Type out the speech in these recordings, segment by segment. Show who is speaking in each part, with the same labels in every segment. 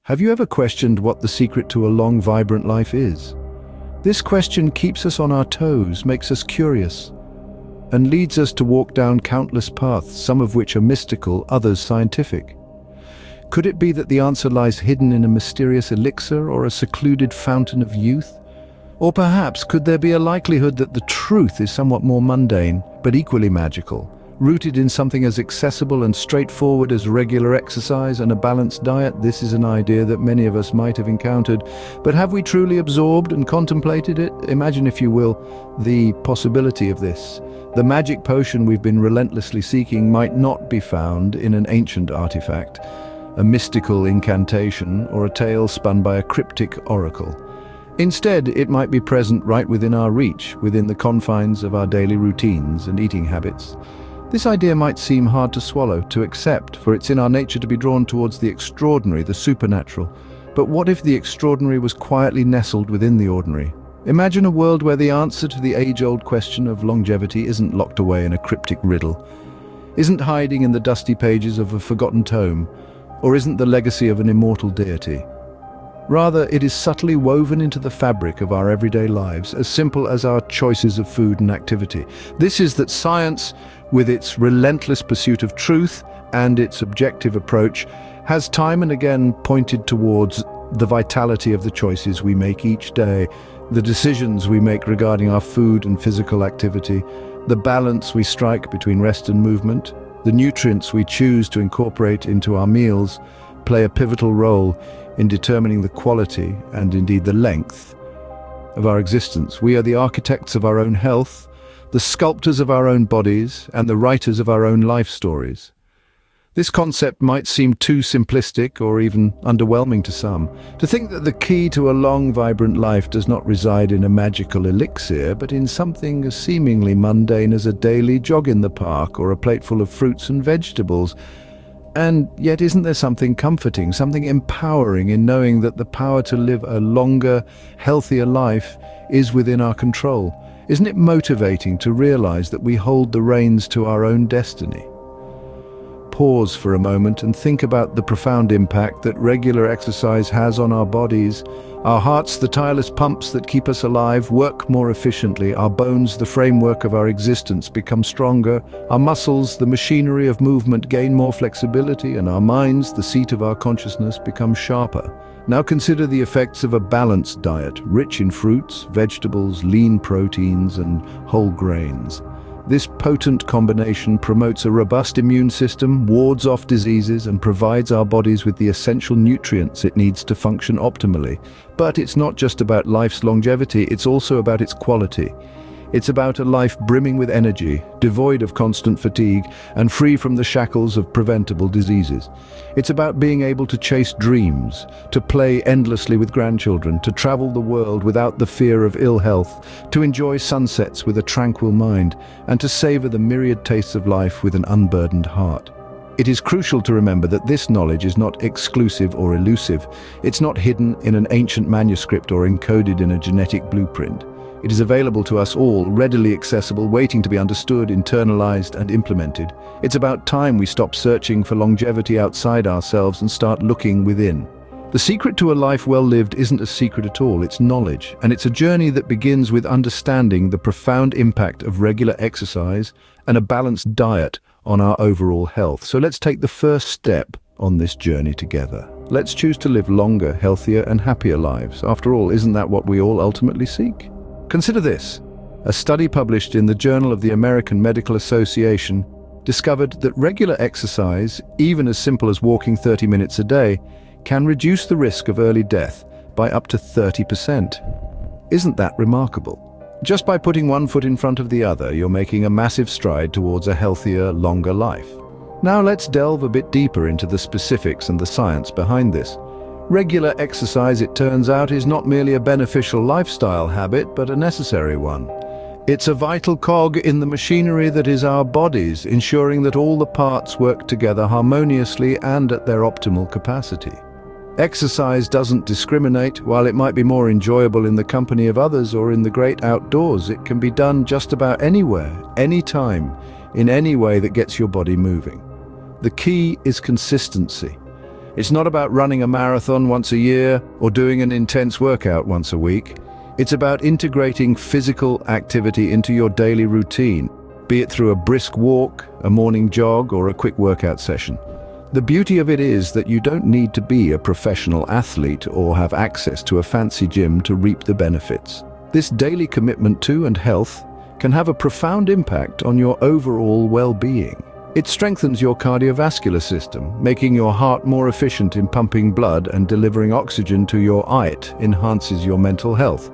Speaker 1: Have you ever questioned what the secret to a long, vibrant life is? This question keeps us on our toes, makes us curious, and leads us to walk down countless paths, some of which are mystical, others scientific. Could it be that the answer lies hidden in a mysterious elixir or a secluded fountain of youth? Or perhaps could there be a likelihood that the truth is somewhat more mundane, but equally magical, rooted in something as accessible and straightforward as regular exercise and a balanced diet? This is an idea that many of us might have encountered, but have we truly absorbed and contemplated it? Imagine, if you will, the possibility of this. The magic potion we've been relentlessly seeking might not be found in an ancient artifact, a mystical incantation, or a tale spun by a cryptic oracle. Instead, it might be present right within our reach, within the confines of our daily routines and eating habits. This idea might seem hard to swallow, to accept, for it's in our nature to be drawn towards the extraordinary, the supernatural. But what if the extraordinary was quietly nestled within the ordinary? Imagine a world where the answer to the age-old question of longevity isn't locked away in a cryptic riddle, isn't hiding in the dusty pages of a forgotten tome, or isn't the legacy of an immortal deity. Rather, it is subtly woven into the fabric of our everyday lives, as simple as our choices of food and activity. This is that science, with its relentless pursuit of truth and its objective approach, has time and again pointed towards the vitality of the choices we make each day, the decisions we make regarding our food and physical activity, the balance we strike between rest and movement, the nutrients we choose to incorporate into our meals play a pivotal role in determining the quality and indeed the length of our existence. We are the architects of our own health, the sculptors of our own bodies, and the writers of our own life stories. This concept might seem too simplistic or even underwhelming to some. To think that the key to a long, vibrant life does not reside in a magical elixir, but in something as seemingly mundane as a daily jog in the park or a plateful of fruits and vegetables. And yet, isn't there something comforting, something empowering in knowing that the power to live a longer, healthier life is within our control? Isn't it motivating to realize that we hold the reins to our own destiny? Pause for a moment and think about the profound impact that regular exercise has on our bodies. Our hearts, the tireless pumps that keep us alive, work more efficiently. Our bones, the framework of our existence, become stronger. Our muscles, the machinery of movement, gain more flexibility, and our minds, the seat of our consciousness, become sharper. Now consider the effects of a balanced diet, rich in fruits, vegetables, lean proteins, and whole grains. This potent combination promotes a robust immune system, wards off diseases, and provides our bodies with the essential nutrients it needs to function optimally. But it's not just about life's longevity, it's also about its quality. It's about a life brimming with energy, devoid of constant fatigue, and free from the shackles of preventable diseases. It's about being able to chase dreams, to play endlessly with grandchildren, to travel the world without the fear of ill health, to enjoy sunsets with a tranquil mind, and to savor the myriad tastes of life with an unburdened heart. It is crucial to remember that this knowledge is not exclusive or elusive. It's not hidden in an ancient manuscript or encoded in a genetic blueprint. It is available to us all, readily accessible, waiting to be understood, internalized, and implemented. It's about time we stop searching for longevity outside ourselves and start looking within. The secret to a life well lived isn't a secret at all, it's knowledge, and it's a journey that begins with understanding the profound impact of regular exercise and a balanced diet on our overall health. So let's take the first step on this journey together. Let's choose to live longer, healthier, and happier lives. After all, isn't that what we all ultimately seek? Consider this. A study published in the Journal of the American Medical Association discovered that regular exercise, even as simple as walking 30 minutes a day, can reduce the risk of early death by up to 30%. Isn't that remarkable? Just by putting one foot in front of the other, you're making a massive stride towards a healthier, longer life. Now let's delve a bit deeper into the specifics and the science behind this. Regular exercise, it turns out, is not merely a beneficial lifestyle habit, but a necessary one. It's a vital cog in the machinery that is our bodies, ensuring that all the parts work together harmoniously and at their optimal capacity. Exercise doesn't discriminate. While it might be more enjoyable in the company of others or in the great outdoors, it can be done just about anywhere, anytime, in any way that gets your body moving. The key is consistency. It's not about running a marathon once a year or doing an intense workout once a week. It's about integrating physical activity into your daily routine, be it through a brisk walk, a morning jog, or a quick workout session. The beauty of it is that you don't need to be a professional athlete or have access to a fancy gym to reap the benefits. This daily commitment to and health can have a profound impact on your overall well-being. It strengthens your cardiovascular system, making your heart more efficient in pumping blood and delivering oxygen to your eye. It enhances your mental health,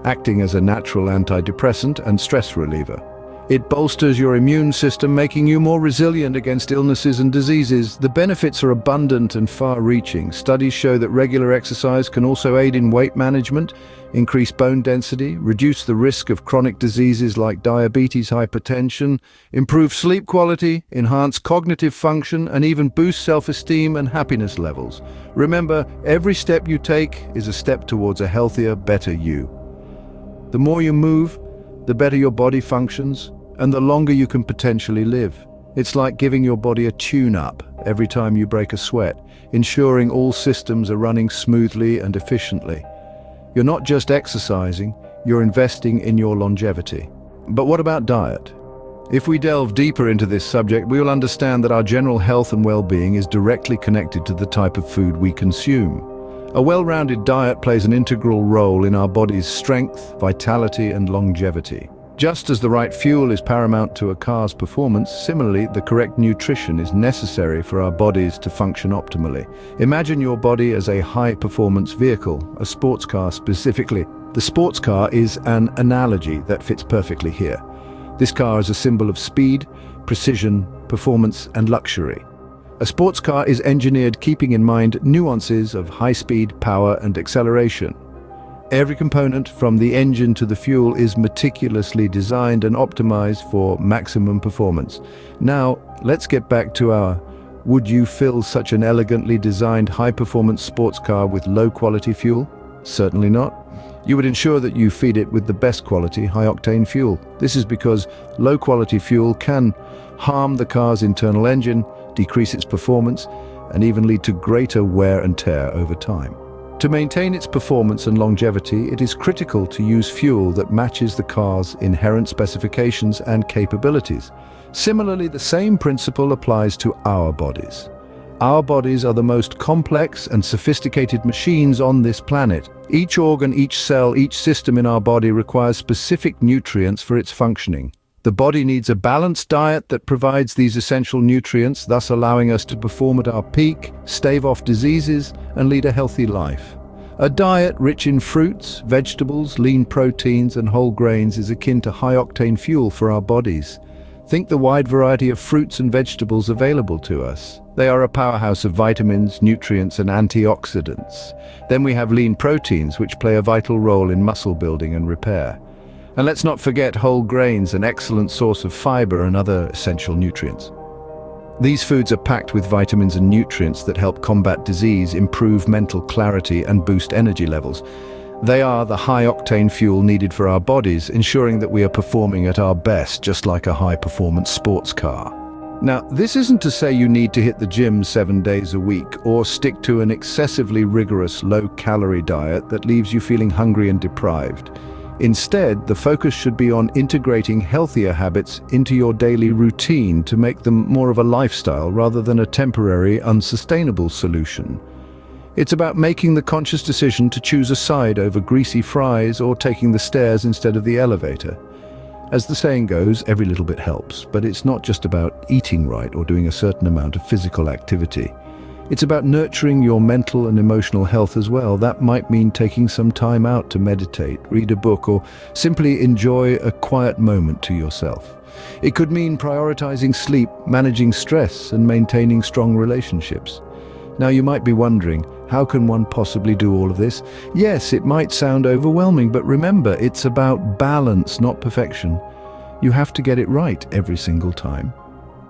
Speaker 1: acting as a natural antidepressant and stress reliever. It bolsters your immune system, making you more resilient against illnesses and diseases. The benefits are abundant and far-reaching. Studies show that regular exercise can also aid in weight management, increase bone density, reduce the risk of chronic diseases like diabetes, hypertension, improve sleep quality, enhance cognitive function, and even boost self-esteem and happiness levels. Remember, every step you take is a step towards a healthier, better you. The more you move, the better your body functions, and the longer you can potentially live. It's like giving your body a tune-up every time you break a sweat, ensuring all systems are running smoothly and efficiently. You're not just exercising, you're investing in your longevity. But what about diet? If we delve deeper into this subject, we will understand that our general health and well-being is directly connected to the type of food we consume. A well-rounded diet plays an integral role in our body's strength, vitality, and longevity. Just as the right fuel is paramount to a car's performance, similarly, the correct nutrition is necessary for our bodies to function optimally. Imagine your body as a high-performance vehicle, a sports car specifically. The sports car is an analogy that fits perfectly here. This car is a symbol of speed, precision, performance, and luxury. A sports car is engineered keeping in mind nuances of high speed, power, and acceleration. Every component, from the engine to the fuel, is meticulously designed and optimized for maximum performance. Now, let's get back to our would you fill such an elegantly designed high-performance sports car with low-quality fuel? Certainly not. You would ensure that you feed it with the best quality, high-octane fuel. This is because low-quality fuel can harm the car's internal engine, decrease its performance, and even lead to greater wear and tear over time. To maintain its performance and longevity, it is critical to use fuel that matches the car's inherent specifications and capabilities. Similarly, the same principle applies to our bodies. Our bodies are the most complex and sophisticated machines on this planet. Each organ, each cell, each system in our body requires specific nutrients for its functioning. The body needs a balanced diet that provides these essential nutrients, thus allowing us to perform at our peak, stave off diseases, and lead a healthy life. A diet rich in fruits, vegetables, lean proteins, and whole grains is akin to high-octane fuel for our bodies. Think the wide variety of fruits and vegetables available to us. They are a powerhouse of vitamins, nutrients, and antioxidants. Then we have lean proteins, which play a vital role in muscle building and repair. And let's not forget whole grains, an excellent source of fiber and other essential nutrients. These foods are packed with vitamins and nutrients that help combat disease, improve mental clarity, and boost energy levels. They are the high-octane fuel needed for our bodies, ensuring that we are performing at our best, just like a high-performance sports car. Now, this isn't to say you need to hit the gym 7 days a week or stick to an excessively rigorous low-calorie diet that leaves you feeling hungry and deprived. Instead, the focus should be on integrating healthier habits into your daily routine to make them more of a lifestyle rather than a temporary, unsustainable solution. It's about making the conscious decision to choose a side over greasy fries or taking the stairs instead of the elevator. As the saying goes, every little bit helps, but it's not just about eating right or doing a certain amount of physical activity. It's about nurturing your mental and emotional health as well. That might mean taking some time out to meditate, read a book, or simply enjoy a quiet moment to yourself. It could mean prioritizing sleep, managing stress, and maintaining strong relationships. Now you might be wondering, how can one possibly do all of this? Yes, it might sound overwhelming, but remember, it's about balance, not perfection. You have to get it right every single time.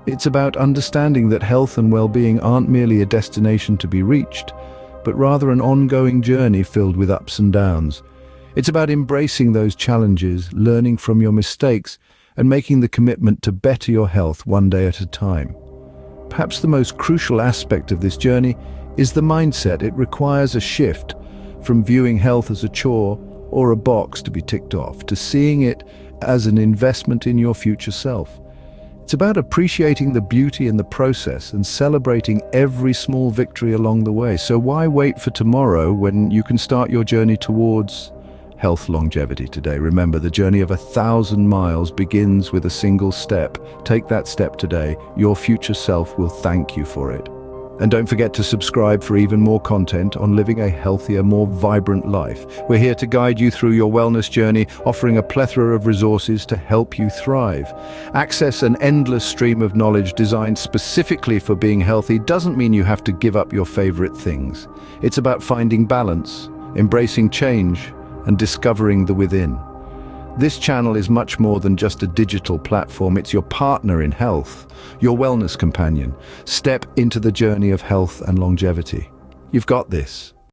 Speaker 1: It's about understanding that health and well-being aren't merely a destination to be reached, but rather an ongoing journey filled with ups and downs. It's about embracing those challenges, learning from your mistakes, and making the commitment to better your health one day at a time. Perhaps the most crucial aspect of this journey is the mindset. It requires a shift from viewing health as a chore or a box to be ticked off, to seeing it as an investment in your future self. It's about appreciating the beauty in the process and celebrating every small victory along the way. So why wait for tomorrow when you can start your journey towards health longevity today? Remember, the journey of 1,000 miles begins with a single step. Take that step today. Your future self will thank you for it. And don't forget to subscribe for even more content on living a healthier, more vibrant life. We're here to guide you through your wellness journey, offering a plethora of resources to help you thrive. Access an endless stream of knowledge designed specifically for being healthy doesn't mean you have to give up your favorite things. It's about finding balance, embracing change, and discovering the within. This channel is much more than just a digital platform. It's your partner in health, your wellness companion. Step into the journey of health and longevity. You've got this.